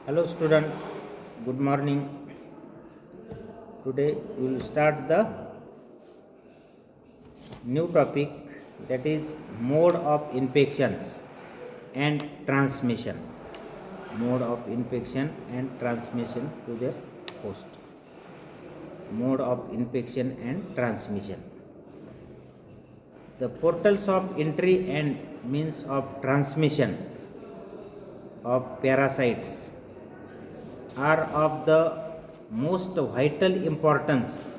Hello students, good morning. Today we will start the new topic, that is mode of infections and transmission. Mode of infection and transmission to the host. Mode of infection and transmission. The portals of entry and means of transmission of parasites are of the most vital importance,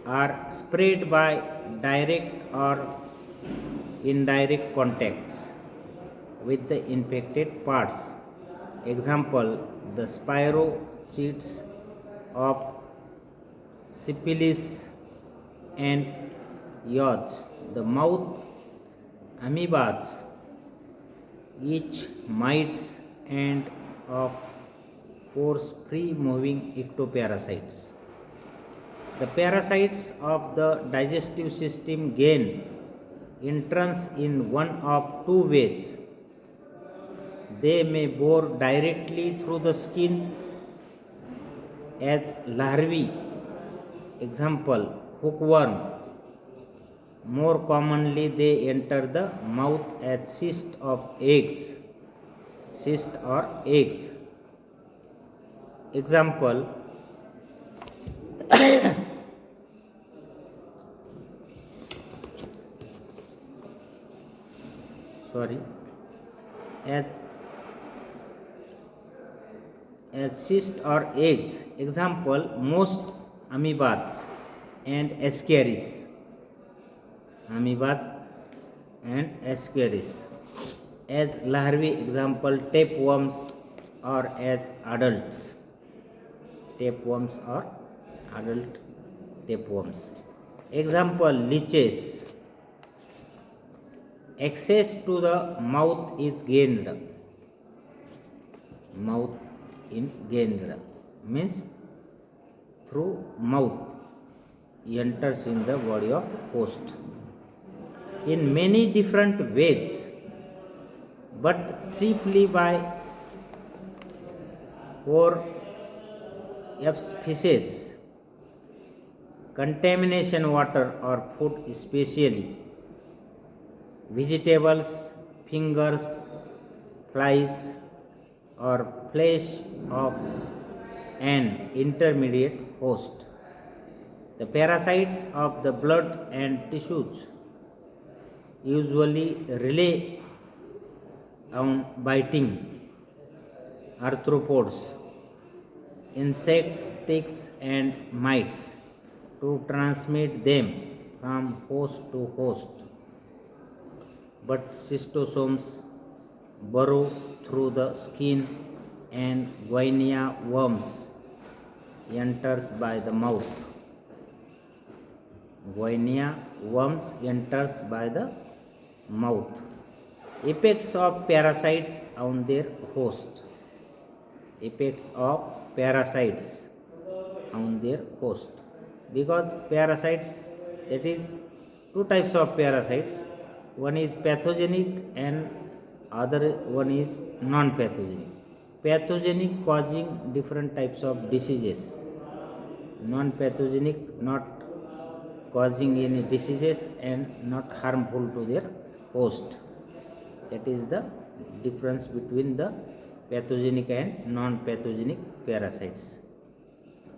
are spread by direct or indirect contacts with the infected parts. Example, the spirochetes of syphilis and yachts, the mouth amoebas, each mites and of force free moving ectoparasites. The parasites of the digestive system gain entrance in one of two ways. They may bore directly through the skin as larvae, example, hookworm. More commonly, they enter the mouth as cyst or eggs. Example, as cyst or eggs. Example, most amoebas and ascaris. As larvae, example, tapeworms, or as adults, tapeworms or adult tapeworms. Example, leeches. Access to the mouth is gained. Mouth in gained means through mouth enters in the body of host in many different ways, but chiefly by species, contamination water or food, especially vegetables, fingers, flies, or flesh of an intermediate host. The parasites of the blood and tissues usually rely on biting arthropods, insects, ticks, and mites to transmit them from host to host. But schistosomes burrow through the skin and guinea worms enters by the mouth. Guinea worms enters by the mouth. Effects of parasites on their host. Effects of parasites on their host. Because parasites, that is two types of parasites. One is pathogenic and other one is non-pathogenic. Pathogenic causing different types of diseases. Non-pathogenic not causing any diseases and not harmful to their host. That is the difference between the pathogenic and non-pathogenic parasites.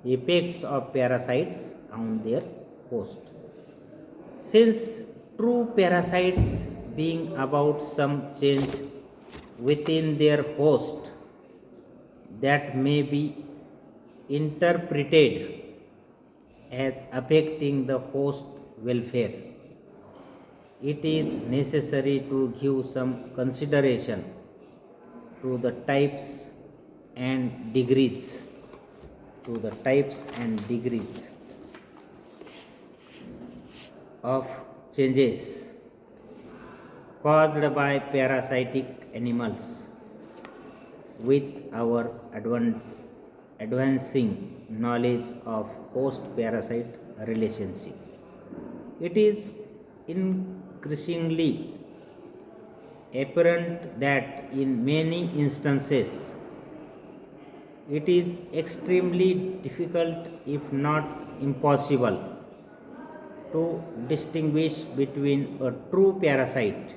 Effects of parasites on their host. Since true parasites being about some change within their host that may be interpreted as affecting the host welfare, it is necessary to give some consideration to the types and degrees of changes caused by parasitic animals with our advancing knowledge of host parasite relationship. It is increasingly apparent that in many instances It is extremely difficult, if not impossible, to distinguish between a true parasite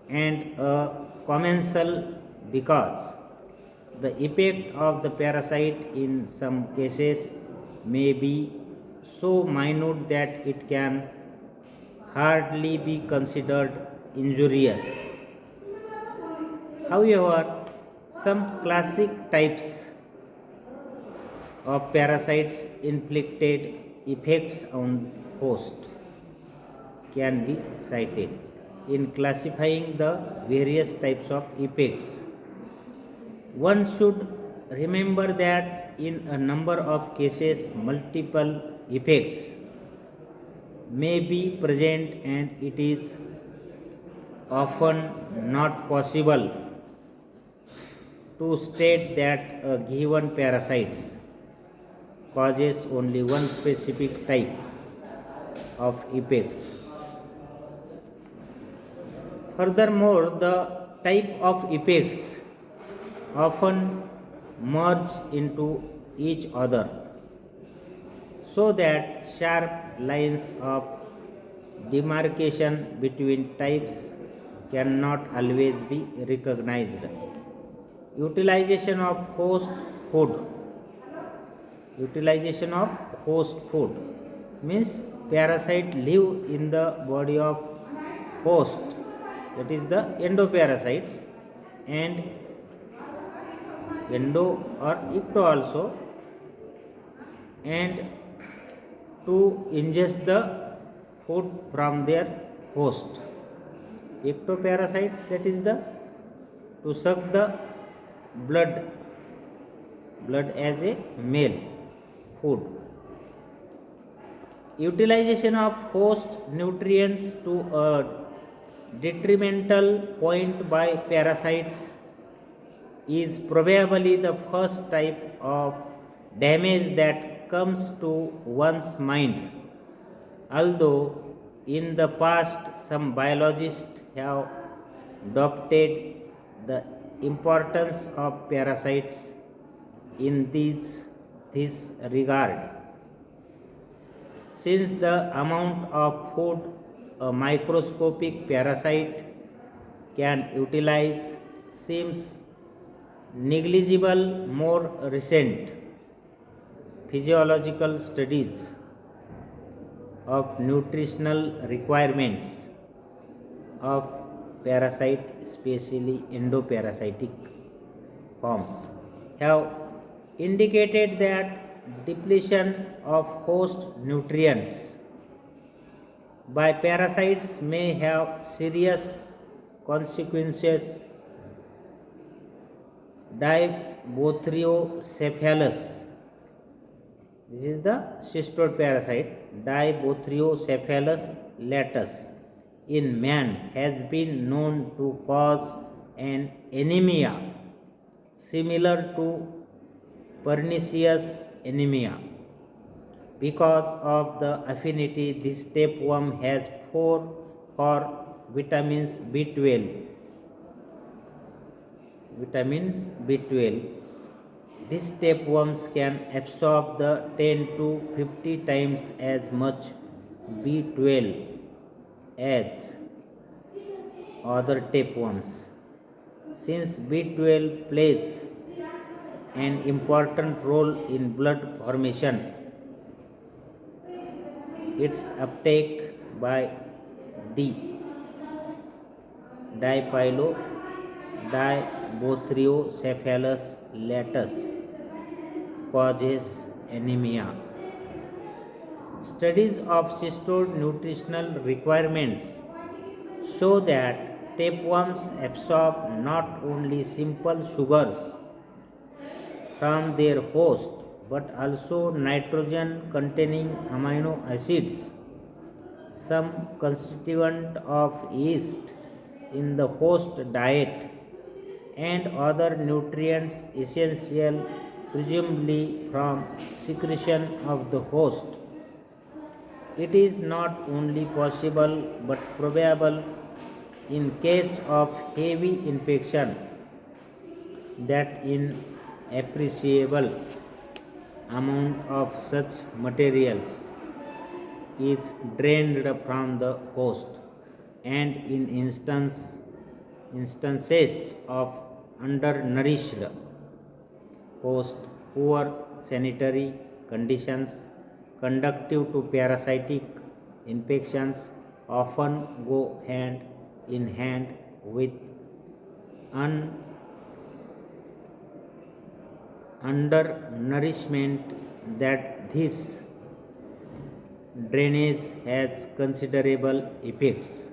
and a commensal, because the effect of the parasite in some cases may be so minute that it can hardly be considered injurious. However, some classic types of parasites inflicted effects on host can be cited. In classifying the various types of effects, one should remember that in a number of cases multiple effects may be present, and it is often not possible to state that a given parasite causes only one specific type of effects. Furthermore, the type of effects often merge into each other, so that sharp lines of demarcation between types cannot always be recognized. Utilization of host food. Utilization of host food means parasite live in the body of host, that is the endoparasites, and endo or ecto also, and to ingest the food from their host. Ectoparasite, that is the to suck the blood as a male food. Utilization of host nutrients to a detrimental point by parasites is probably the first type of damage that comes to one's mind. Although in the past some biologists have doubted the importance of parasites in this regard, since the amount of food a microscopic parasite can utilize seems negligible. More recent physiological studies of nutritional requirements of parasite, especially endoparasitic forms, have indicated that depletion of host nutrients by parasites may have serious consequences. Dibothriocephalus, this is the cystod parasite, Dibothriocephalus latus, in man has been known to cause an anemia similar to pernicious anemia, because of the affinity this tapeworm has for vitamins B12. These tapeworms can absorb the 10 to 50 times as much B12 as other tapeworms. Since B12 plays an important role in blood formation, its uptake by Dibothriocephalus latus causes anemia. Studies of cystod nutritional requirements show that tapeworms absorb not only simple sugars from their host but also nitrogen containing amino acids, some constituent of yeast in the host diet, and other nutrients essential presumably from secretion of the host. It is not only possible but probable in case of heavy infection that in appreciable amount of such materials is drained from the host, and in instances of undernourished host, poor sanitary conditions conducive to parasitic infections often go hand in hand with undernourishment. That this drainage has considerable effects.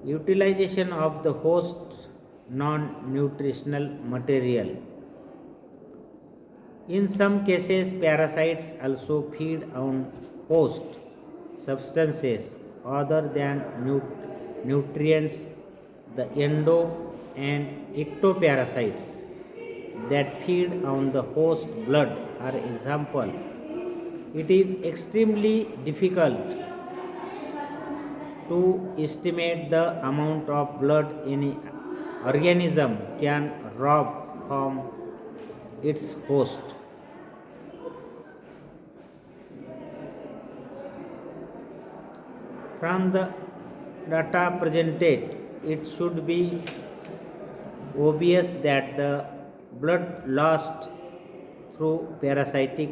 Utilization of the host non-nutritional material. In some cases, parasites also feed on host substances other than nutrients. The endo and ectoparasites that feed on the host blood are example. It is extremely difficult to estimate the amount of blood any organism can rob from its host. From the data presented, it should be obvious that the blood lost through parasitic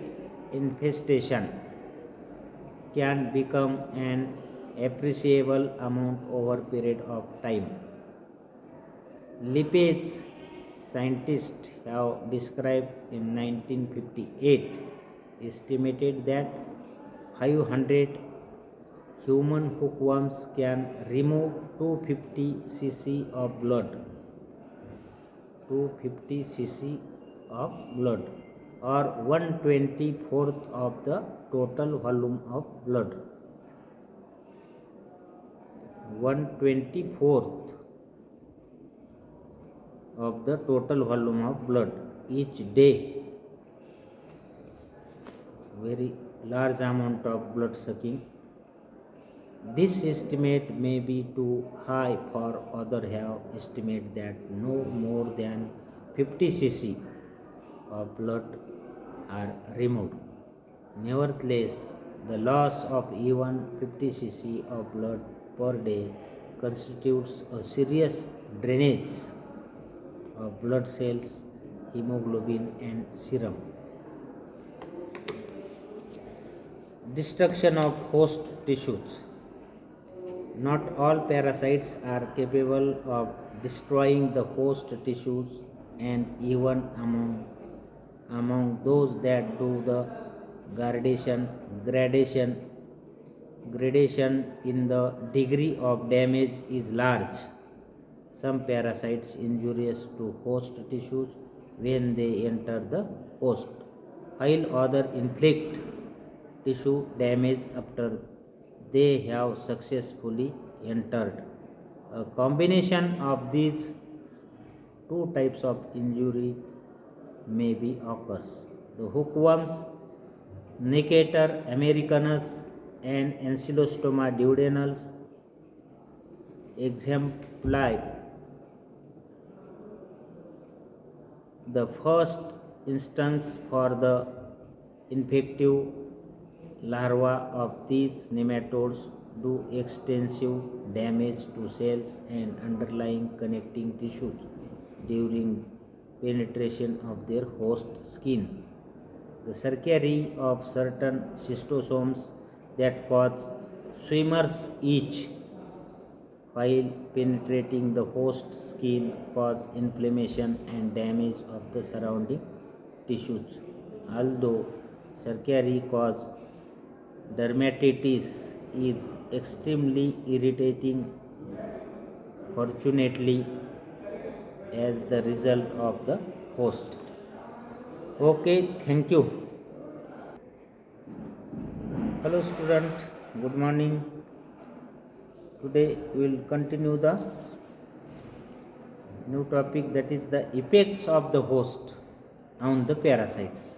infestation can become an appreciable amount over period of time. Lipids scientists have described in 1958 estimated that 500 human hookworms can remove 250 cc of blood. 250 cc of blood, or 1/24th of the total volume of blood. 1/24th of the total volume of blood each day. Very large amount of blood sucking. This estimate may be too high, for others have estimated that no more than 50 cc of blood are removed. Nevertheless, the loss of even 50 cc of blood per day constitutes a serious drainage of blood cells, hemoglobin, and serum. Destruction of host tissues. Not all parasites are capable of destroying the host tissues, and even among those that do, the gradation in the degree of damage is large. Some parasites injurious to host tissues when they enter the host, while others inflict tissue damage after they have successfully entered. A combination of these two types of injury may be occurs. The hookworms, Necator americanus and Ancylostoma duodenals exemplify the first instance. For the infective larvae of these nematodes do extensive damage to cells and underlying connecting tissues during penetration of their host skin. The cercari of certain cystosomes that cause swimmer's itch while penetrating the host skin cause inflammation and damage of the surrounding tissues. Although cercari cause dermatitis is extremely irritating, fortunately, as the result of the host. Okay, thank you. Hello student, good morning. Today we will continue the new topic, that is the effects of the host on the parasites.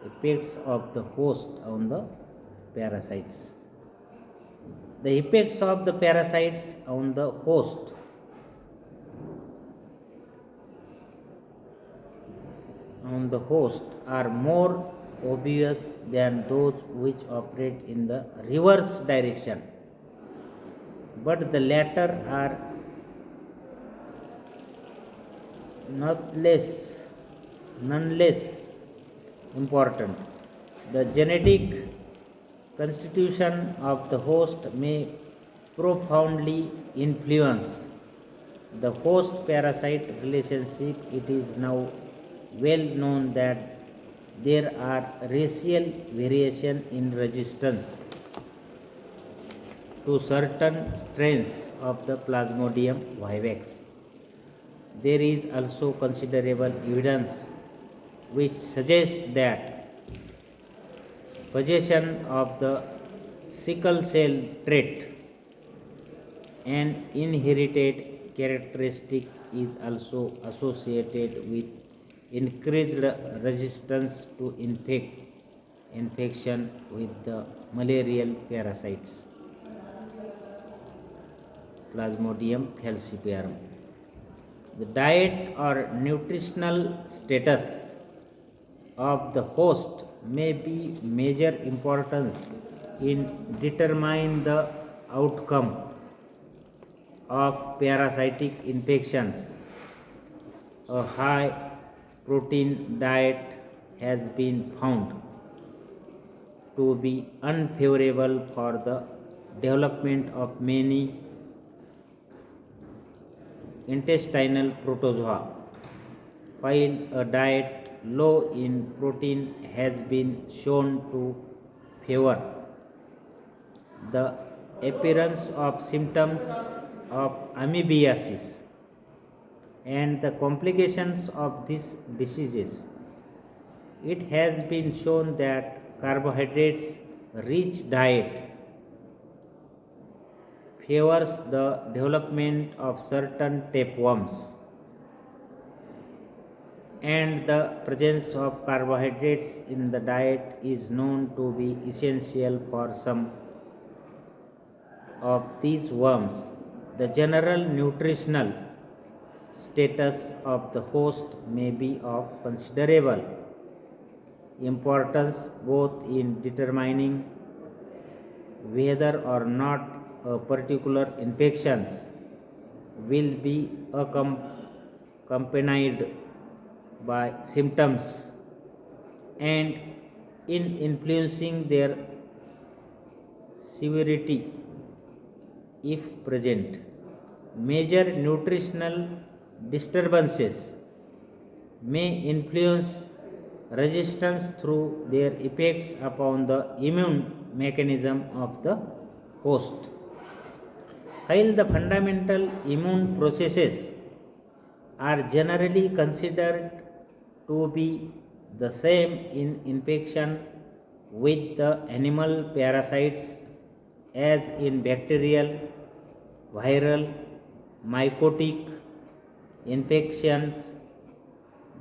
Effects of the host on the parasites. The effects of the parasites on the host. on the host are more obvious than those which operate in the reverse direction, but the latter are nonetheless important. The genetic constitution of the host may profoundly influence the host parasite relationship. It is now well known that there are racial variation in resistance to certain strains of the Plasmodium vivax. There is also considerable evidence which suggests that possession of the sickle cell trait, an inherited characteristic, is also associated with increased resistance to infection with the malarial parasites, Plasmodium falciparum. The diet or nutritional status of the host may be major importance in determining the outcome of parasitic infections. A high protein diet has been found to be unfavorable for the development of many intestinal protozoa, while a diet low in protein has been shown to favor the appearance of symptoms of amoebiasis and the complications of these diseases. It has been shown that carbohydrates rich diet favors the development of certain tapeworms, and the presence of carbohydrates in the diet is known to be essential for some of these worms. The general nutritional status of the host may be of considerable importance both in determining whether or not a particular infection will be accompanied by symptoms and in influencing their severity if present. Major nutritional disturbances may influence resistance through their effects upon the immune mechanism of the host. While the fundamental immune processes are generally considered to be the same in infection with the animal parasites as in bacterial, viral, mycotic infections,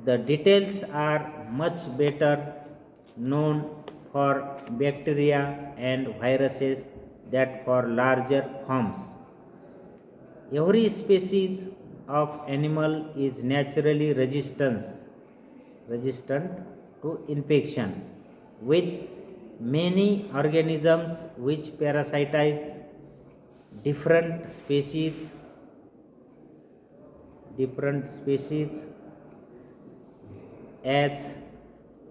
the details are much better known for bacteria and viruses than for larger forms. Every species of animal is naturally resistant to infection, with many organisms which parasitize different species, as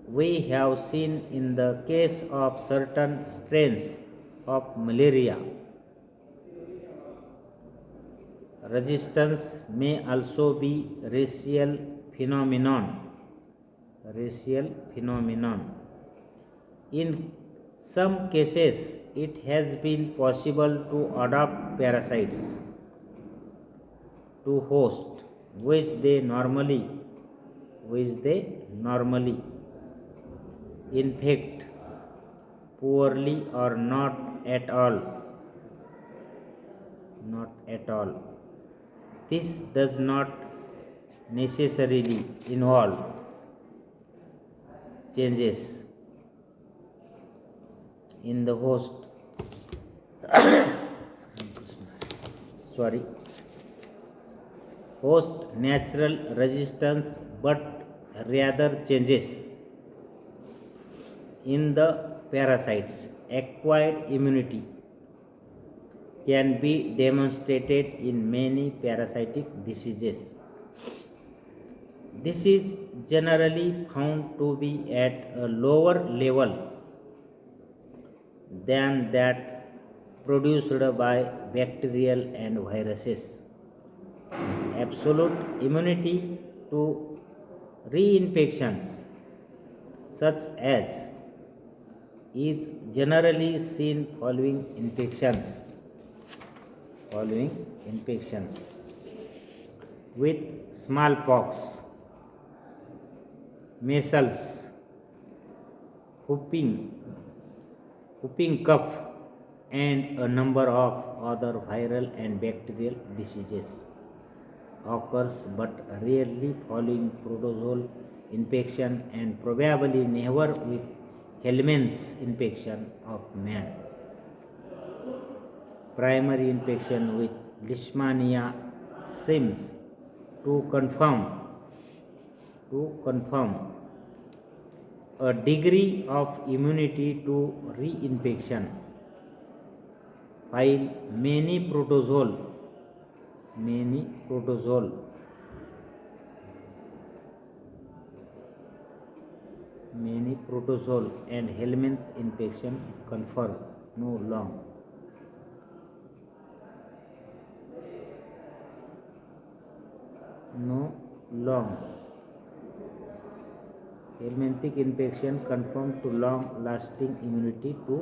we have seen in the case of certain strains of malaria. Resistance may also be racial phenomenon. In some cases, it has been possible to adopt parasites to host which they normally infect poorly or not at all. This does not necessarily involve changes in the host host natural resistance, but rather changes in the parasites. Acquired immunity can be demonstrated in many parasitic diseases. This is generally found to be at a lower level than that produced by bacterial and viruses. Absolute immunity to reinfections, such as, is generally seen following infections with smallpox, measles, whooping whooping cough, and a number of other viral and bacterial diseases occurs but rarely following protozoal infection and probably never with helminths infection of man. Primary infection with leishmania seems to confirm a degree of immunity to reinfection, while many protozoal and helminth infection confer no long helminthic infection conform to long lasting immunity to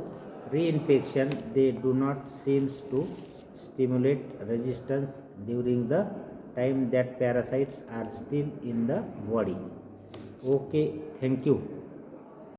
reinfection. They do not seem to stimulate resistance during the time that parasites are still in the body. Okay, thank you.